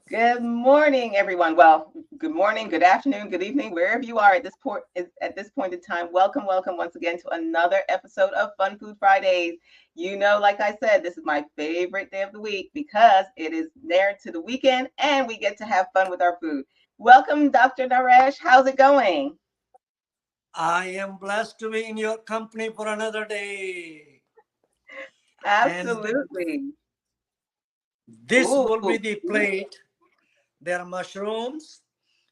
Good morning, everyone. Well, good morning, good afternoon, good evening, wherever you are at this point in time. Welcome, welcome once again to another episode of Fun Food Fridays. You know, like I said, this is my favorite day of the week because it is near to the weekend and we get to have fun with our food. Welcome, Dr. Naresh. How's it going? I am blessed to be in your company for another day. And Absolutely. this will Ooh. be the plate. There are mushrooms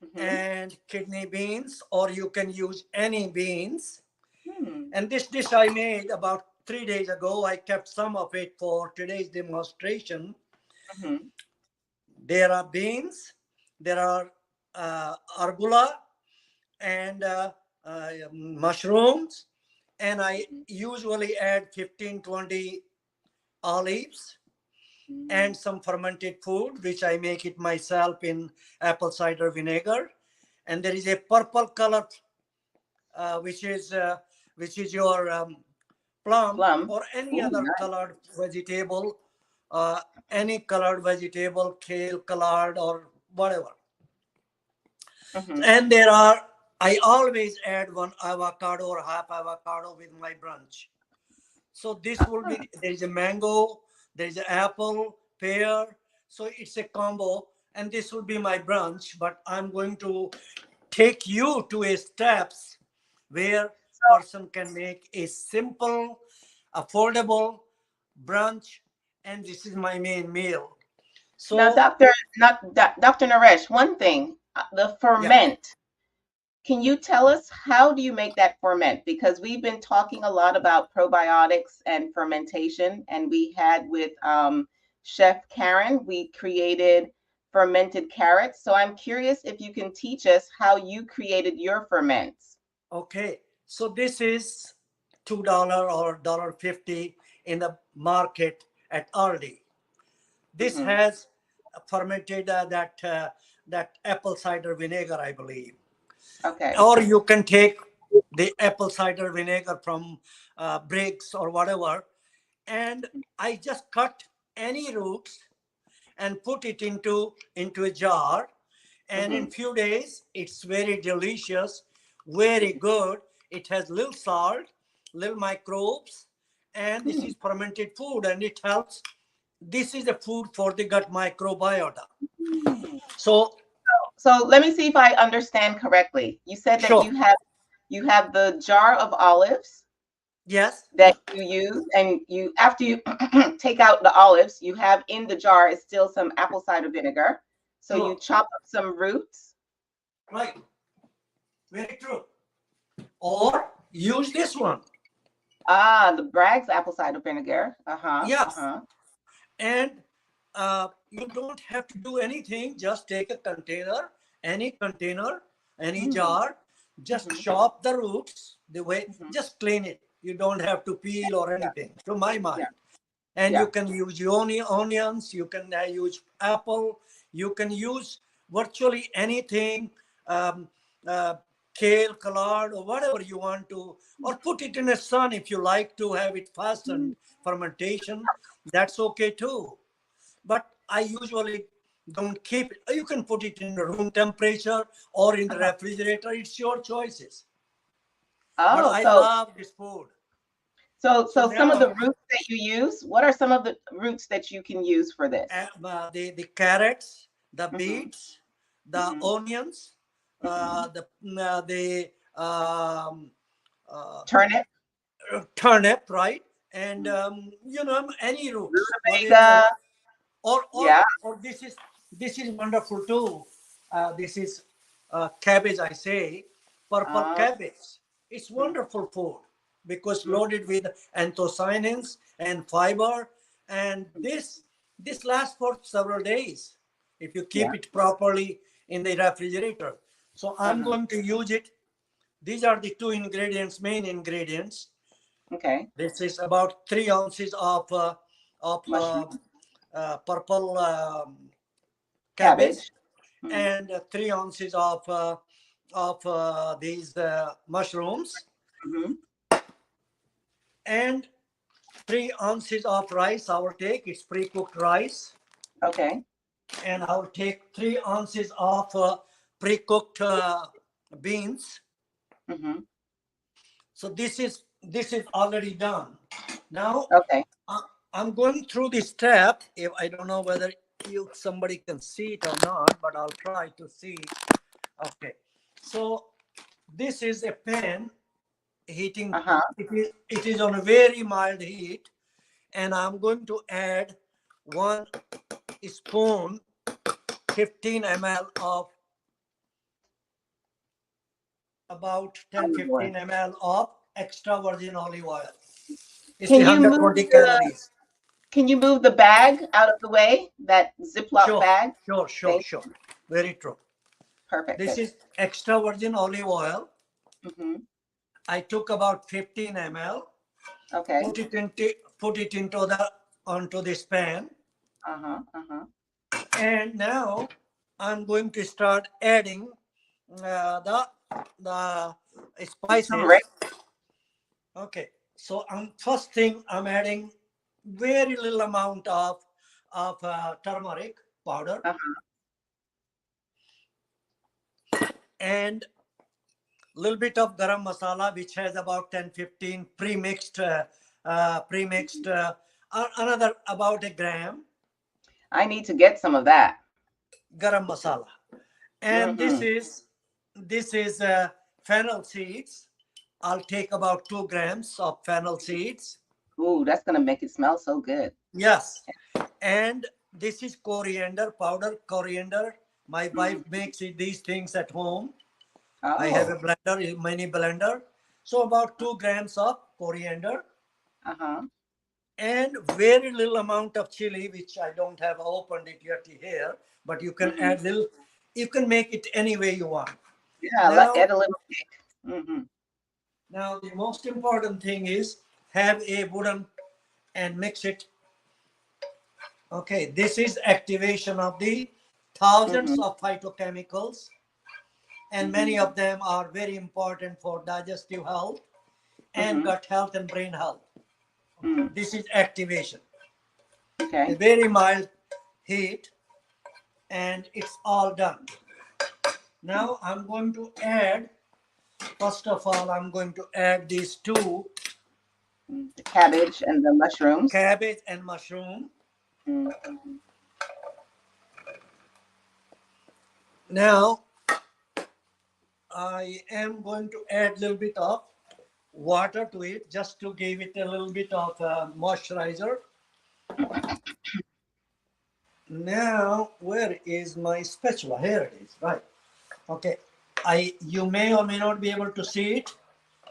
Hmm. and kidney beans, or you can use any beans. Hmm. And this dish I made about 3 days ago. I kept some of it for today's demonstration. Hmm. There are beans, there are arugula, and mushrooms. And I usually add 15-20 olives Hmm. and some fermented food, which I make it myself in apple cider vinegar. And there is a purple color, uh, which is uh, which is your plum Plum. or any Ooh, other colored vegetable, uh, any colored vegetable, kale colored or whatever. nice. Hmm. And there are, I always add one avocado or half avocado with my brunch. So this will be, there is a mango, there is an apple, pear. So it's a combo, and this will be my brunch. But I'm going to take you to a steps where person can make a simple, affordable brunch, and this is my main meal. Now, So Dr. Naresh, one thing, the yeah, ferment. Can you tell us how do you make that ferment? Because we've been talking a lot about probiotics and fermentation, and we had with Chef Karen, we created fermented carrots. So I'm curious if you can teach us how you created your ferments. okay. So this is $2 or $1.50 in the market at Aldi. This Hmm. has fermented that apple cider vinegar, I believe. Okay. Or you can take the apple cider vinegar from Briggs or whatever, and I just cut any roots and put it into a jar, and in Hmm. few days it's very delicious, very good. It has little salt, little microbes, and this Hmm. is fermented food, and it helps. This is the food for the gut microbiota. So So let me see if I understand correctly. You said that sure, you have the jar of olives yes, that you use, and you after you take out the olives, you have in the jar is still some apple cider vinegar. So you true, chop up some roots. right, very true. Or use this one. Ah, the Bragg's apple cider vinegar. Uh-huh. Yes, Uh-huh. and you don't have to do anything. Just take a container, any Mm. jar. Just Mm-hmm. chop the roots the way. Mm-hmm. Just clean it. You don't have to peel or Yeah. anything, to my Yeah. mind. And you Yeah. can use onions. You can use apple. You can use virtually anything. Um, uh, Kale, collard, or whatever you want to, or put it in the sun if you like to have it Mm. fastened fermentation. That's okay too. But I usually don't keep it. You can put it in the room temperature or in the Uh-huh. refrigerator. It's your choices. But Oh, I so love this food. so So so some of the now roots that you use, what are some of the roots that you can use for this? the carrots, the Mm-hmm. beets, the Mm-hmm. onions, Mm-hmm. the uh, Turnip, turnip, right? And any roots, whatever. rutabaga. Or or Yeah. or this is wonderful too. This is cabbage, I say, purple Uh, cabbage. It's wonderful food because loaded with anthocyanins and fiber, and this lasts for several days if you yeah. keep it properly in the refrigerator. So I'm Uh-huh. going to use it. These are the two ingredients, main ingredients. Okay. This is about 3 ounces of Mushroom, purple cabbage, cabbage. Mhm. and 3 ounces of these mushrooms, Mhm. and 3 ounces of rice. I will take it's pre-cooked rice, Okay. and I'll take 3 ounces of pre-cooked beans. Mm-hmm. So this is already done. Now Okay. uh, I'm going through this step. If I don't know whether somebody can see it or not, but I'll try to see. Okay, so this is a pan heating. Uh-huh. It is on a very mild heat, and I'm going to add 1 spoon, 15 ml of about 10 Olive oil. 15 ml of extra virgin olive oil. It's the Can you move 120 the calories. can you move the bag out of the way? That Ziploc Sure, bag? sure, sure, Thank sure. Very true. Perfect. This Good. is extra virgin olive oil. Mm-hmm. I took about 15 ml, Okay. put it into the onto this pan, Uh-huh. Uh-huh. and now I'm going to start adding the Turmeric. spices. Okay, so first thing I'm adding very little amount of turmeric powder Uh-huh. and little bit of garam masala, which has about 10 15 premixed another about a gram I need to get some of that. garam masala. And this Mm-hmm. is this is fennel seeds. I'll take about 2 grams of fennel seeds. Ooh, that's gonna make it smell so good. Yes, and this is coriander powder. Coriander. My wife Mm. makes these things at home. I have a Oh. blender, a mini blender. So about 2 grams of coriander Uh-huh. and very little amount of chili, which I don't have opened it yet here, but you can Mm-hmm. add little. You can make it any way you want. Yeah, Now, add a little kick. Mm-hmm. now the most important thing is have a wooden and mix it. Okay, this is activation of the thousands Mm-hmm. of phytochemicals, and many Mm-hmm. of them are very important for digestive health and Mm-hmm. gut health and brain health. Mm. This is activation. A Okay. very mild heat, and it's all done. Now I'm going to add, first of all, I'm going to add these two Mm. The cabbage and the mushrooms. cabbage and mushroom. Mm-hmm. Now I am going to add a little bit of water to it just to give it a little bit of moisturizer. Now, where is my spatula? Here it is, right. Okay. You may or may not be able to see it.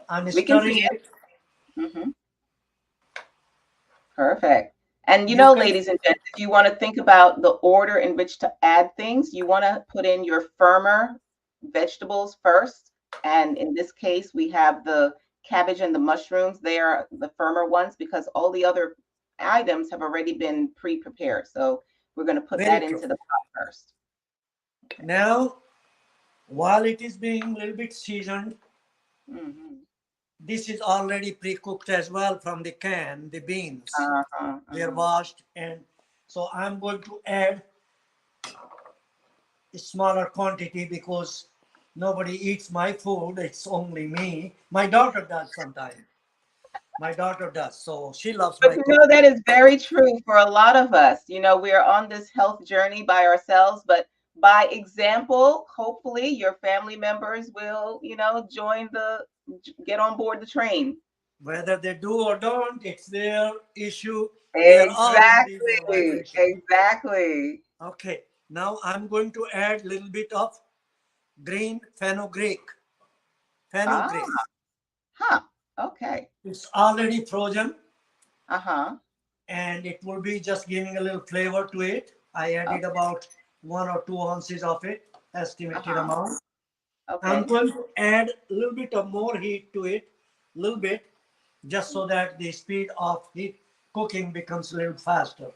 I'm We can see stirring it. it. Mm-hmm. Perfect. And You can, ladies and gents, if you want to think about the order in which to add things, you want to put in your firmer vegetables first. And in this case, we have the cabbage and the mushrooms. They are the firmer ones because all the other items have already been pre-prepared. So we're going to put very that true. into the pot first. Okay. Now, while it is being a little bit seasoned, Mm-hmm. this is already pre-cooked as well from the can, the beans. Uh-huh, They're uh-huh. washed, and so I'm going to add a smaller quantity because nobody eats my food. It's only me. My daughter does sometimes. My daughter does. So she loves But my cooking. that is very true for a lot of us. We are on this health journey by ourselves, but by example, hopefully your family members will, join get on board the train. Whether they do or don't, it's their issue. We are all in these Exactly. vibration. Exactly. Okay. Now I'm going to add a little bit of green fenugreek. Ah, Fenugreek. huh. Okay. It's already frozen Uh-huh. and it will be just giving a little flavor to it. I added Okay. about 1 or 2 ounces of it, estimated Uh-huh. amount. I'm Okay. going to add a little bit of more heat to it, a little bit, just so that the speed of heat cooking becomes a little faster.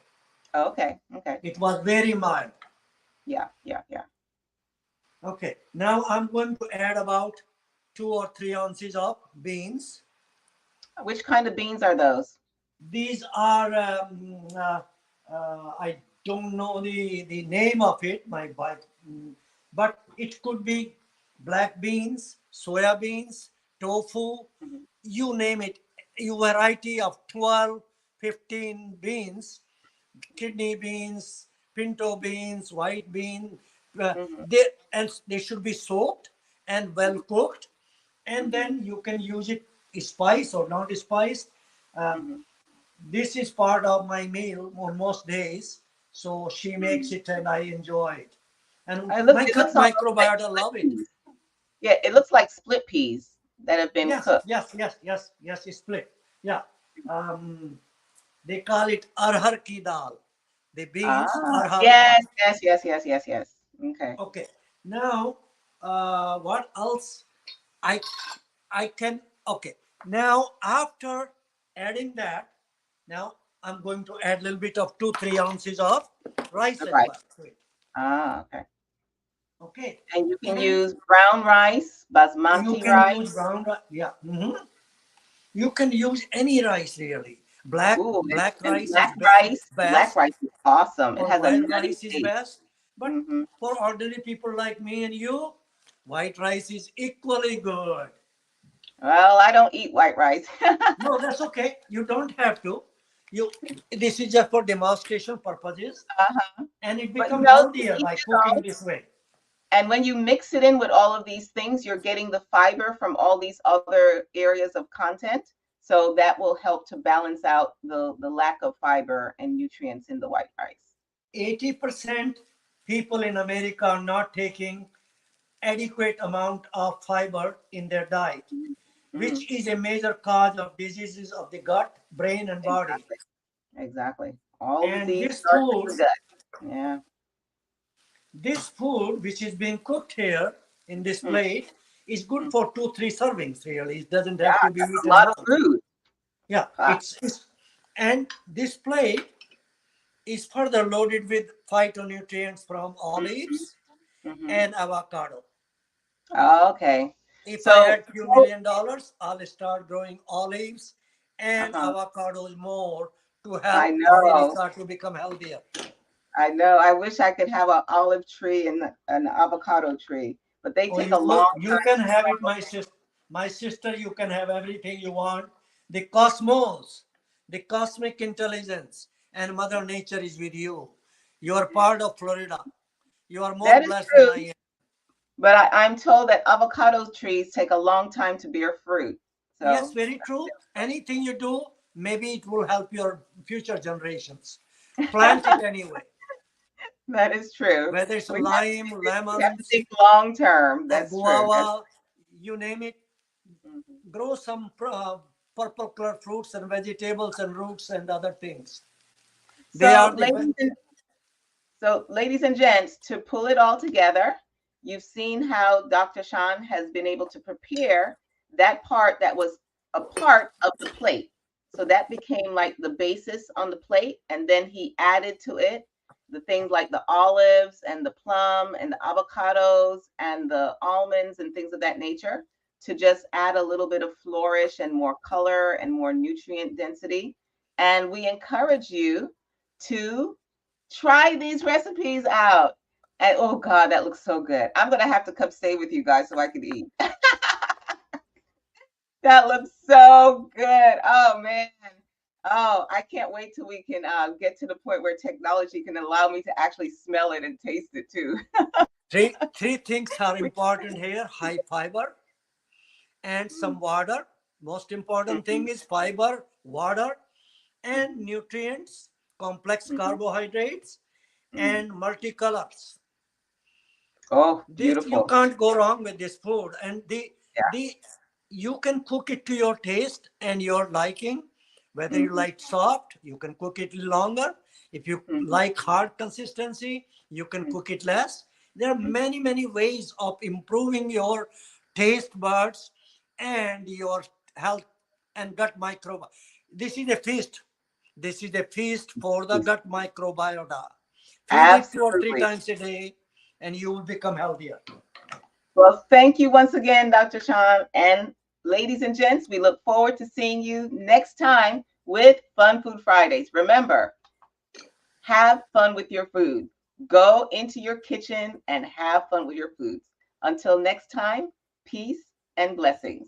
Okay. Okay. It was very mild. Yeah. Yeah. Yeah. Okay, now I'm going to add about 2 or 3 ounces of beans. Which kind of beans are those? These are, I don't know the name of it, my wife, but it could be black beans, soya beans, tofu, Mhm, you name it. You variety of 12, 15 beans, kidney beans, pinto beans, white bean. mhm, They should be soaked and well mhm, cooked, and mhm, then you can use it spice or not spice. Uh, mhm, this is part of my meal on most days. So she makes mhm. it and I enjoy it. And my It looks gut almost like microbiota split love it. peas. Yeah, it looks like split peas that have been Yes, cooked. yes, yes, yes, yes, it's split. Yeah. Um, they call it arhar ki dal. The beans, Ah, arhar dal. yes, yes, yes, yes, yes, yes. Okay. Okay. Now, what else? I I can. Okay. Now, after adding that, now I'm going to add a little bit of 2-3 ounces of rice All as right. well to it. Ah, okay. Okay. And you can And use brown rice, you basmati can use rice. brown rice. Yeah. You can use any rice really. Black Ooh, black and rice is black best, rice is awesome. It or has a white nutty rice is taste. best. But Hmm. for ordinary people like me and you, white rice is equally good. Well, I don't eat white rice. No, that's okay. You don't have to. You This is just for demonstration purposes, Uh-huh. and it But become to healthier be by cooking strong, this way. and when you mix it in with all of these things, you're getting the fiber from all these other areas of content. So that will help to balance out the lack of fiber and nutrients in the white rice. 80% people in America are not taking adequate amount of fiber in their diet, Mm-hmm. which is a major cause of diseases of the gut, brain, and body. Exactly. Exactly. All And disease starts in the gut. Yeah. this food, which is being cooked here in this Mm-hmm. plate, is good for 2-3 servings. Really, it doesn't Yeah, have to be that's a eaten lot of now. food. Yeah, Ah, and this plate is further loaded with phytonutrients from mhm, olives mhm. and avocado. Oh, okay. If I So, had few $1 million, I'll start growing olives and uh-huh. avocados more to I help know. America to become healthier. I know. I wish I could have an olive tree and an avocado tree, but they Oh, take a long you can time to have it, grow. my sister. You can have everything you want. The cosmos, the cosmic intelligence, and Mother Nature is with you. You are part of Florida. You are more That is blessed than I true, am. but I'm told that avocado trees take a long time to bear fruit. Yes, So very true. Anything you do, maybe it will help your future generations. Plant it anyway. that is true. Whether it's lime, We have to lemons, think long term. or That's true. That's guava, you name it, mhm. grow some purple colored fruits and vegetables and roots and other things. They So, are the best. ladies and gents, to pull it all together, you've seen how Dr. Sean has been able to prepare that part that was a part of the plate. So that became like the basis on the plate. And then he added to it the things like the olives and the plum and the avocados and the almonds and things of that nature to just add a little bit of flourish and more color and more nutrient density. And we encourage you to try these recipes out. And oh God, that looks so good. I'm gonna have to come stay with you guys so I can eat. That looks so good. Oh man. Oh, I can't wait till we can get to the point where technology can allow me to actually smell it and taste it too. Three things are important here: high fiber and some water. Most important thing Mhm, is fiber, water, and nutrients, complex mhm, carbohydrates, mhm. and multicolors. Oh, This you beautiful. can't go wrong with this food, and Yeah. the you can cook it to your taste and your liking. Whether you Mhm, like soft, you can cook it longer. If you mhm, like hard consistency, you can mhm, cook it less. There are mhm, many ways of improving your taste buds and your health and gut microbiome. This is a feast. This is a feast for the mhm. gut microbiota. Feed it 2 or 3 Absolutely. times a day, and you will become healthier. Well, thank you once again, Dr. Sean. And ladies and gents, we look forward to seeing you next time with Fun Food Fridays. Remember, Have fun with your food. Go into your kitchen and have fun with your foods. Until next time, peace and blessings.